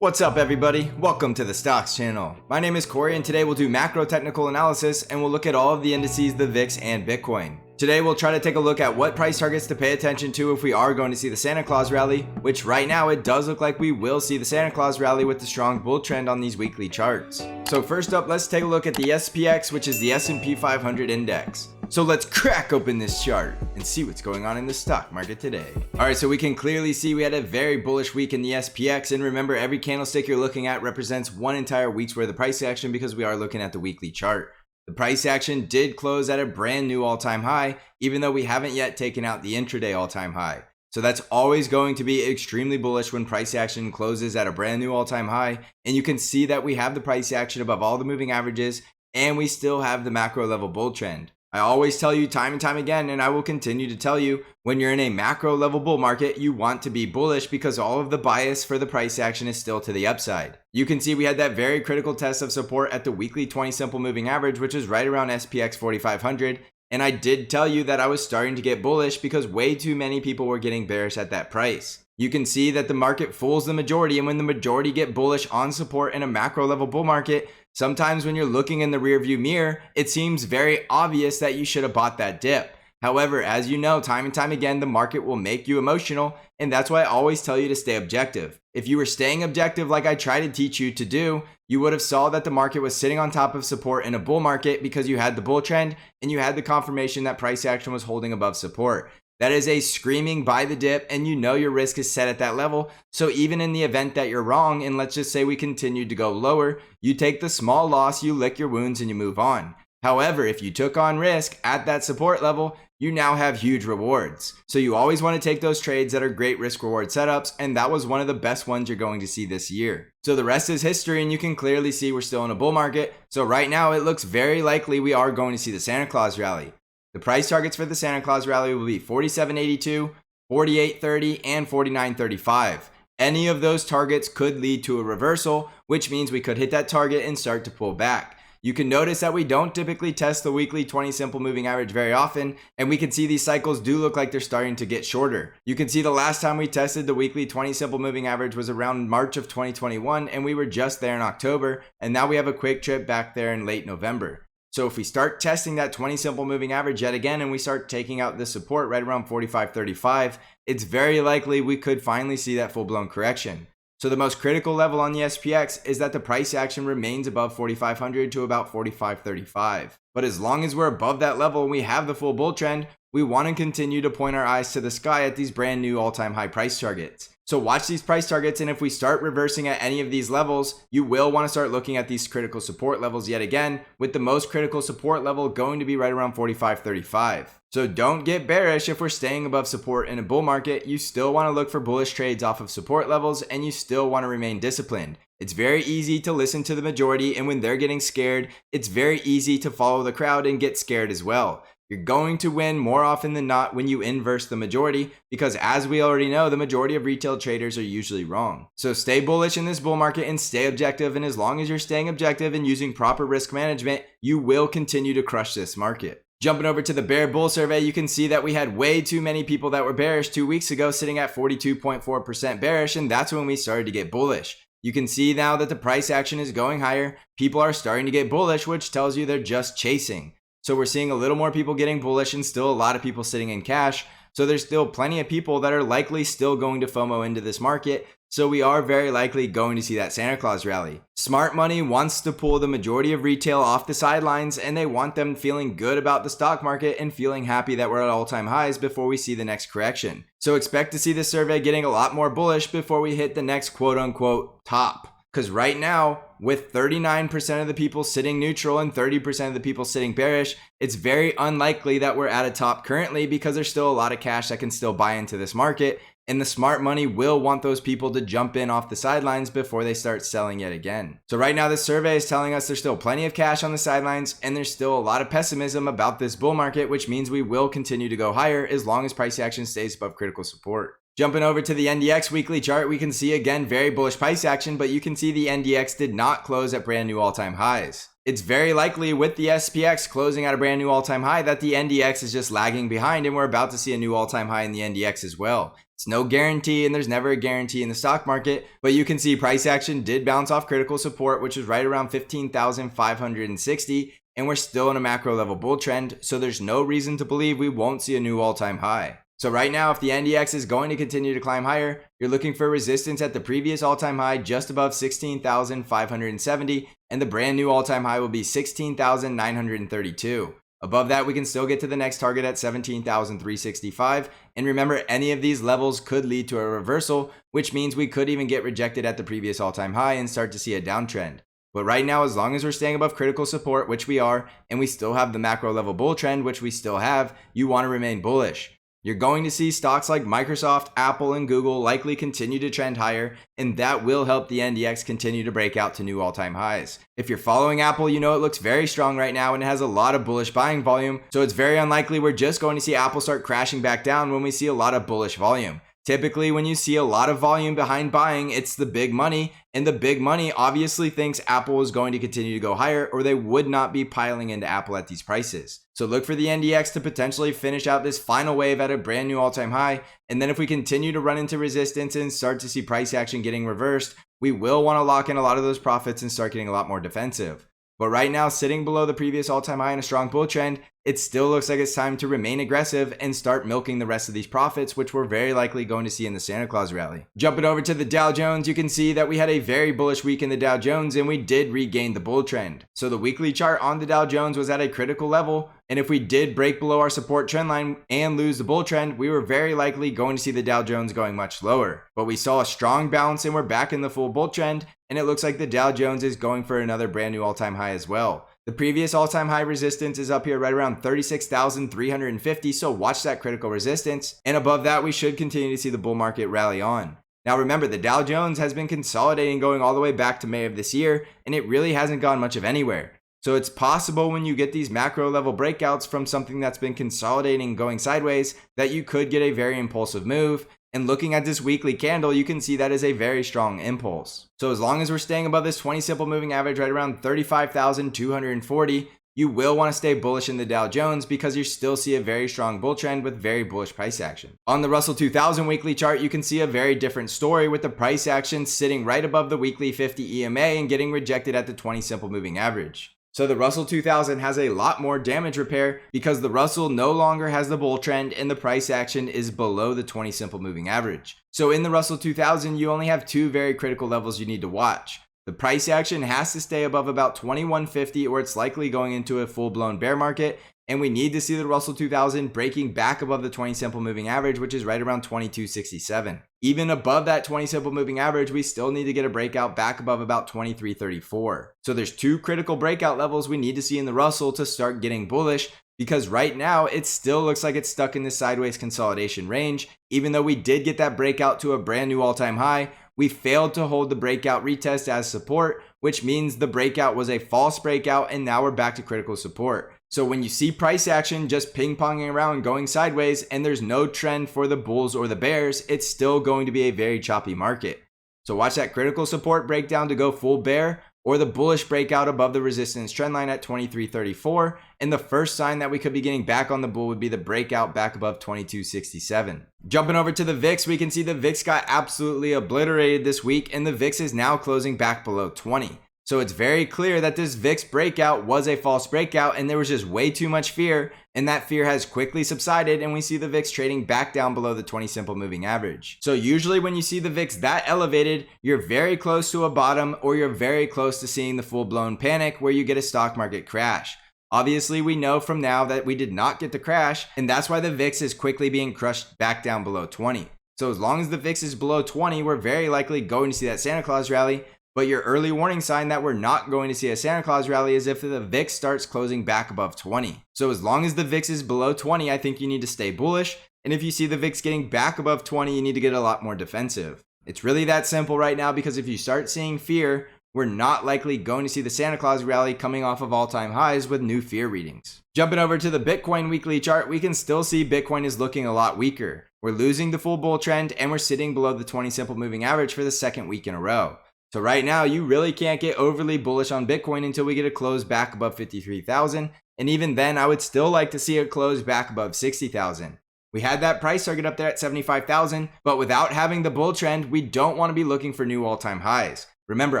What's up everybody? Welcome to the Stocks channel. My name is Corey and today we'll do macro technical analysis and we'll look at all of the indices, the VIX and Bitcoin. Today we'll try to take a look at what price targets to pay attention to if we are going to see the Santa Claus Rally, which right now it does look like we will see the Santa Claus Rally with the strong bull trend on these weekly charts. So first up, let's take a look at the SPX, which is the S&P 500 index. So let's crack open this chart and see what's going on in the stock market today. Alright, so we can clearly see we had a very bullish week in the SPX, and remember, every candlestick you're looking at represents one entire week's worth of price action because we are looking at the weekly chart. The price action did close at a brand new all-time high, even though we haven't yet taken out the intraday all-time high. So that's always going to be extremely bullish when price action closes at a brand new all-time high, and you can see that we have the price action above all the moving averages, and we still have the macro level bull trend. I always tell you time and time again, and I will continue to tell you, when you're in a macro level bull market, you want to be bullish because all of the bias for the price action is still to the upside. You can see we had that very critical test of support at the weekly 20 simple moving average, which is right around SPX 4500. And I did tell you that I was starting to get bullish because way too many people were getting bearish at that price. You can see that the market fools the majority, and when the majority get bullish on support in a macro level bull market, sometimes when you're looking in the rearview mirror, it seems very obvious that you should have bought that dip. However, as you know, time and time again, the market will make you emotional, and that's why I always tell you to stay objective. If you were staying objective like I try to teach you to do, you would have saw that the market was sitting on top of support in a bull market because you had the bull trend and you had the confirmation that price action was holding above support. That is a screaming buy the dip, and you know your risk is set at that level. So even in the event that you're wrong, and let's just say we continued to go lower, you take the small loss, you lick your wounds, and you move on. However, if you took on risk at that support level, you now have huge rewards. So you always want to take those trades that are great risk reward setups, and that was one of the best ones you're going to see this year. So the rest is history, and you can clearly see we're still in a bull market. So right now it looks very likely we are going to see the Santa Claus Rally. The price targets for the Santa Claus Rally will be 47.82, 48.30, and 49.35. Any of those targets could lead to a reversal, which means we could hit that target and start to pull back. You can notice that we don't typically test the weekly 20 simple moving average very often, and we can see these cycles do look like they're starting to get shorter. You can see the last time we tested the weekly 20 simple moving average was around March of 2021, and we were just there in October, and now we have a quick trip back there in late November. So if we start testing that 20 simple moving average yet again and we start taking out this support right around 45.35, it's very likely we could finally see that full-blown correction. So the most critical level on the SPX is that the price action remains above 4,500 to about 45.35. But as long as we're above that level and we have the full bull trend, we want to continue to point our eyes to the sky at these brand new all-time high price targets. So watch these price targets, and if we start reversing at any of these levels, you will want to start looking at these critical support levels yet again, with the most critical support level going to be right around 45.35. So don't get bearish if we're staying above support in a bull market. You still want to look for bullish trades off of support levels, and you still want to remain disciplined. It's very easy to listen to the majority, and when they're getting scared, it's very easy to follow the crowd and get scared as well. You're going to win more often than not when you inverse the majority, because as we already know, the majority of retail traders are usually wrong. So stay bullish in this bull market and stay objective, and as long as you're staying objective and using proper risk management, you will continue to crush this market. Jumping over to the bear bull survey, you can see that we had way too many people that were bearish 2 weeks ago, sitting at 42.4% bearish, and that's when we started to get bullish. You can see now that the price action is going higher. People are starting to get bullish, which tells you they're just chasing. So we're seeing a little more people getting bullish and still a lot of people sitting in cash. So there's still plenty of people that are likely still going to FOMO into this market. So we are very likely going to see that Santa Claus rally. Smart money wants to pull the majority of retail off the sidelines, and they want them feeling good about the stock market and feeling happy that we're at all-time highs before we see the next correction. So expect to see this survey getting a lot more bullish before we hit the next quote-unquote top. Because right now, with 39% of the people sitting neutral and 30% of the people sitting bearish, it's very unlikely that we're at a top currently, because there's still a lot of cash that can still buy into this market. And the smart money will want those people to jump in off the sidelines before they start selling yet again. So right now, this survey is telling us there's still plenty of cash on the sidelines, and there's still a lot of pessimism about this bull market, which means we will continue to go higher as long as price action stays above critical support. Jumping over to the NDX weekly chart, we can see again very bullish price action, but you can see the NDX did not close at brand new all-time highs. It's very likely with the SPX closing at a brand new all-time high that the NDX is just lagging behind, and we're about to see a new all-time high in the NDX as well. It's no guarantee, and there's never a guarantee in the stock market, but you can see price action did bounce off critical support, which was right around 15,560, and we're still in a macro level bull trend, so there's no reason to believe we won't see a new all-time high. So right now, if the NDX is going to continue to climb higher, you're looking for resistance at the previous all-time high just above 16,570, and the brand new all-time high will be 16,932. Above that, we can still get to the next target at 17,365. And remember, any of these levels could lead to a reversal, which means we could even get rejected at the previous all-time high and start to see a downtrend. But right now, as long as we're staying above critical support, which we are, and we still have the macro level bull trend, which we still have, you want to remain bullish. You're going to see stocks like Microsoft, Apple, and Google likely continue to trend higher, and that will help the NDX continue to break out to new all-time highs. If you're following Apple, you know it looks very strong right now and it has a lot of bullish buying volume, so it's very unlikely we're just going to see Apple start crashing back down when we see a lot of bullish volume. Typically, when you see a lot of volume behind buying, it's the big money, and the big money obviously thinks Apple is going to continue to go higher, or they would not be piling into Apple at these prices. So look for the NDX to potentially finish out this final wave at a brand new all-time high, and then if we continue to run into resistance and start to see price action getting reversed, we will want to lock in a lot of those profits and start getting a lot more defensive. But right now, sitting below the previous all-time high in a strong bull trend, it still looks like it's time to remain aggressive and start milking the rest of these profits, which we're very likely going to see in the Santa Claus Rally. Jumping over to the Dow Jones, you can see that we had a very bullish week in the Dow Jones and we did regain the bull trend. So the weekly chart on the Dow Jones was at a critical level, and if we did break below our support trend line and lose the bull trend, we were very likely going to see the Dow Jones going much lower. But we saw a strong bounce and we're back in the full bull trend, and it looks like the Dow Jones is going for another brand new all-time high as well. The previous all-time high resistance is up here right around 36,350, so watch that critical resistance. And above that, we should continue to see the bull market rally on. Now remember, the Dow Jones has been consolidating going all the way back to May of this year, and it really hasn't gone much of anywhere. So it's possible when you get these macro level breakouts from something that's been consolidating going sideways that you could get a very impulsive move. And looking at this weekly candle, you can see that is a very strong impulse. So as long as we're staying above this 20 simple moving average right around 35,240, you will want to stay bullish in the Dow Jones because you still see a very strong bull trend with very bullish price action. On the Russell 2000 weekly chart, you can see a very different story with the price action sitting right above the weekly 50 EMA and getting rejected at the 20 simple moving average. So the Russell 2000 has a lot more damage repair because the Russell no longer has the bull trend and the price action is below the 20 simple moving average. So in the Russell 2000, you only have two very critical levels you need to watch. The price action has to stay above about 2150 or it's likely going into a full-blown bear market, and we need to see the Russell 2000 breaking back above the 20 simple moving average, which is right around 2267. Even above that 20 simple moving average, we still need to get a breakout back above about 2334. So there's two critical breakout levels we need to see in the Russell to start getting bullish, because right now it still looks like it's stuck in this sideways consolidation range. Even though we did get that breakout to a brand new all-time high, we failed to hold the breakout retest as support, which means the breakout was a false breakout and now we're back to critical support. So when you see price action just ping-ponging around going sideways and there's no trend for the bulls or the bears, it's still going to be a very choppy market. So watch that critical support breakdown to go full bear or the bullish breakout above the resistance trend line at 2334. And the first sign that we could be getting back on the bull would be the breakout back above 2267. Jumping over to the VIX, we can see the VIX got absolutely obliterated this week and the VIX is now closing back below 20. So it's very clear that this VIX breakout was a false breakout and there was just way too much fear, and that fear has quickly subsided and we see the VIX trading back down below the 20 simple moving average. So usually when you see the VIX that elevated, you're very close to a bottom or you're very close to seeing the full-blown panic where you get a stock market crash. Obviously, we know from now that we did not get the crash, and that's why the VIX is quickly being crushed back down below 20. So as long as the VIX is below 20, we're very likely going to see that Santa Claus rally. But your early warning sign that we're not going to see a Santa Claus rally is if the VIX starts closing back above 20. So as long as the VIX is below 20, I think you need to stay bullish. And if you see the VIX getting back above 20, you need to get a lot more defensive. It's really that simple right now, because if you start seeing fear, we're not likely going to see the Santa Claus rally coming off of all-time highs with new fear readings. Jumping over to the Bitcoin weekly chart, we can still see Bitcoin is looking a lot weaker. We're losing the full bull trend and we're sitting below the 20 simple moving average for the second week in a row. So right now, you really can't get overly bullish on Bitcoin until we get a close back above 53,000. And even then, I would still like to see it close back above 60,000. We had that price target up there at 75,000, but without having the bull trend, we don't want to be looking for new all-time highs. Remember,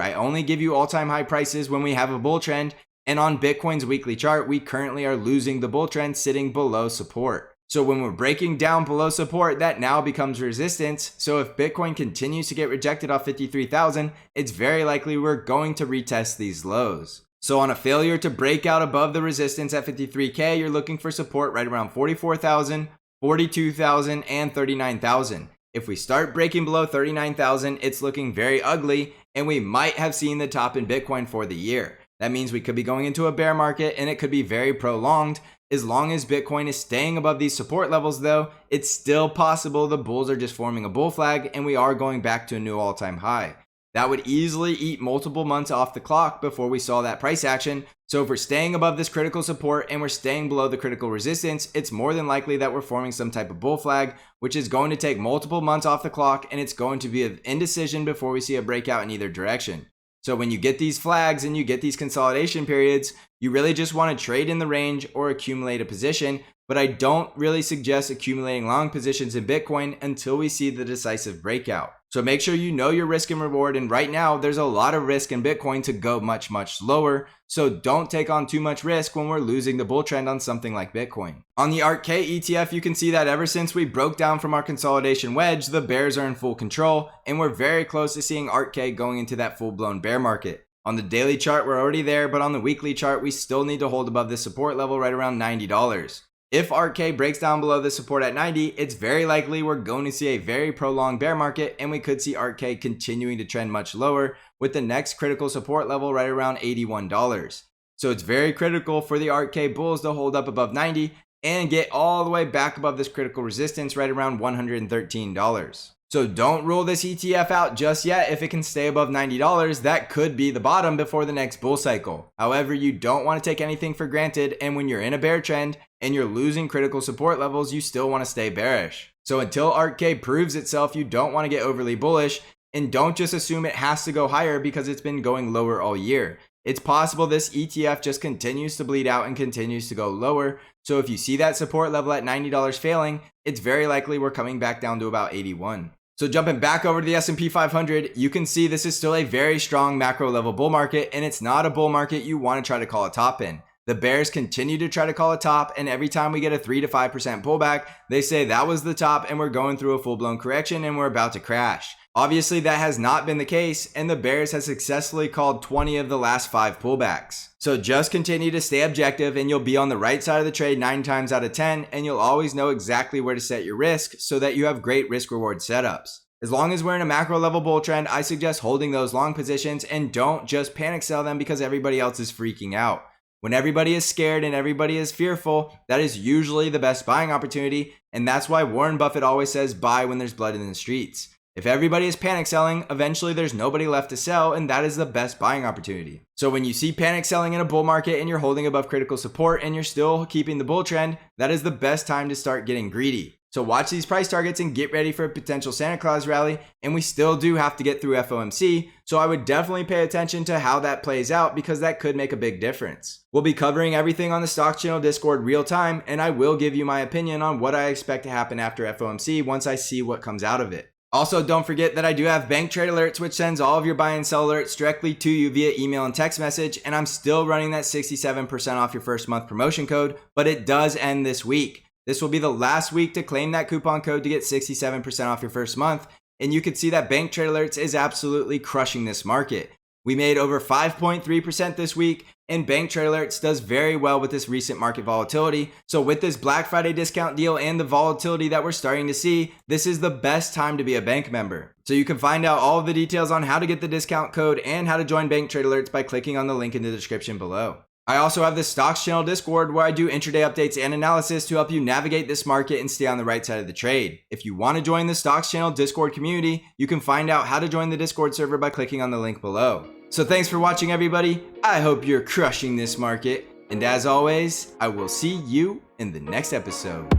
I only give you all-time high prices when we have a bull trend, and on Bitcoin's weekly chart, we currently are losing the bull trend sitting below support. So when we're breaking down below support, that now becomes resistance. So if Bitcoin continues to get rejected off 53,000, it's very likely we're going to retest these lows. So on a failure to break out above the resistance at 53K, you're looking for support right around 44,000, 42,000, and 39,000. If we start breaking below 39,000, it's looking very ugly, and we might have seen the top in Bitcoin for the year. That means we could be going into a bear market, and it could be very prolonged. As long as Bitcoin is staying above these support levels though, it's still possible the bulls are just forming a bull flag and we are going back to a new all-time high. That would easily eat multiple months off the clock before we saw that price action. So if we're staying above this critical support and we're staying below the critical resistance, it's more than likely that we're forming some type of bull flag, which is going to take multiple months off the clock, and it's going to be an indecision before we see a breakout in either direction. So when you get these flags and you get these consolidation periods, you really just want to trade in the range or accumulate a position, but I don't really suggest accumulating long positions in Bitcoin until we see the decisive breakout. So make sure you know your risk and reward, and right now there's a lot of risk in Bitcoin to go much lower, so don't take on too much risk when we're losing the bull trend on something like Bitcoin. On the ARKK ETF, you can see that ever since we broke down from our consolidation wedge, the bears are in full control, and we're very close to seeing ARKK going into that full-blown bear market. On the daily chart, we're already there, but on the weekly chart, we still need to hold above this support level right around $90. If ARKK breaks down below the support at 90, it's very likely we're going to see a very prolonged bear market, and we could see ARKK continuing to trend much lower with the next critical support level right around $81. So it's very critical for the ARKK bulls to hold up above 90 and get all the way back above this critical resistance right around $113. So don't rule this ETF out just yet. If it can stay above $90, that could be the bottom before the next bull cycle. However, you don't want to take anything for granted, and when you're in a bear trend and you're losing critical support levels, you still want to stay bearish. So until ARKK proves itself, you don't want to get overly bullish, and don't just assume it has to go higher because it's been going lower all year. It's possible this ETF just continues to bleed out and continues to go lower. So if you see that support level at $90 failing, it's very likely we're coming back down to about 81. So jumping back over to the S&P 500, you can see this is still a very strong macro level bull market, and it's not a bull market you want to try to call a top in. The bears continue to try to call a top, and every time we get a 3 to 5% pullback, they say that was the top and we're going through a full-blown correction and we're about to crash. Obviously, that has not been the case, and the bears have successfully called 20 of the last 5 pullbacks. So just continue to stay objective, and you'll be on the right side of the trade 9 times out of 10, and you'll always know exactly where to set your risk so that you have great risk-reward setups. As long as we're in a macro level bull trend, I suggest holding those long positions and don't just panic sell them because everybody else is freaking out. When everybody is scared and everybody is fearful, that is usually the best buying opportunity, and that's why Warren Buffett always says buy when there's blood in the streets. If everybody is panic selling, eventually there's nobody left to sell, and that is the best buying opportunity. So when you see panic selling in a bull market and you're holding above critical support and you're still keeping the bull trend, that is the best time to start getting greedy. So watch these price targets and get ready for a potential Santa Claus rally, and we still do have to get through FOMC, so I would definitely pay attention to how that plays out because that could make a big difference. We'll be covering everything on the Stocks Channel Discord real time, and I will give you my opinion on what I expect to happen after FOMC once I see what comes out of it. Also, don't forget that I do have bank trade alerts, which sends all of your buy and sell alerts directly to you via email and text message, and I'm still running that 67% off your first month promotion code, but it does end this week. This will be the last week to claim that coupon code to get 67% off your first month, and you can see that bank trade alerts is absolutely crushing this market. We made over 5.3% this week, and bank trade alerts does very well with this recent market volatility. So with this Black Friday discount deal and the volatility that we're starting to see, this is the best time to be a bank member. So you can find out all of the details on how to get the discount code and how to join bank trade alerts by clicking on the link in the description below. I also have the Stocks Channel Discord where I do intraday updates and analysis to help you navigate this market and stay on the right side of the trade. If you want to join the Stocks Channel Discord community, you can find out how to join the Discord server by clicking on the link below. So thanks for watching, everybody. I hope you're crushing this market. And as always, I will see you in the next episode.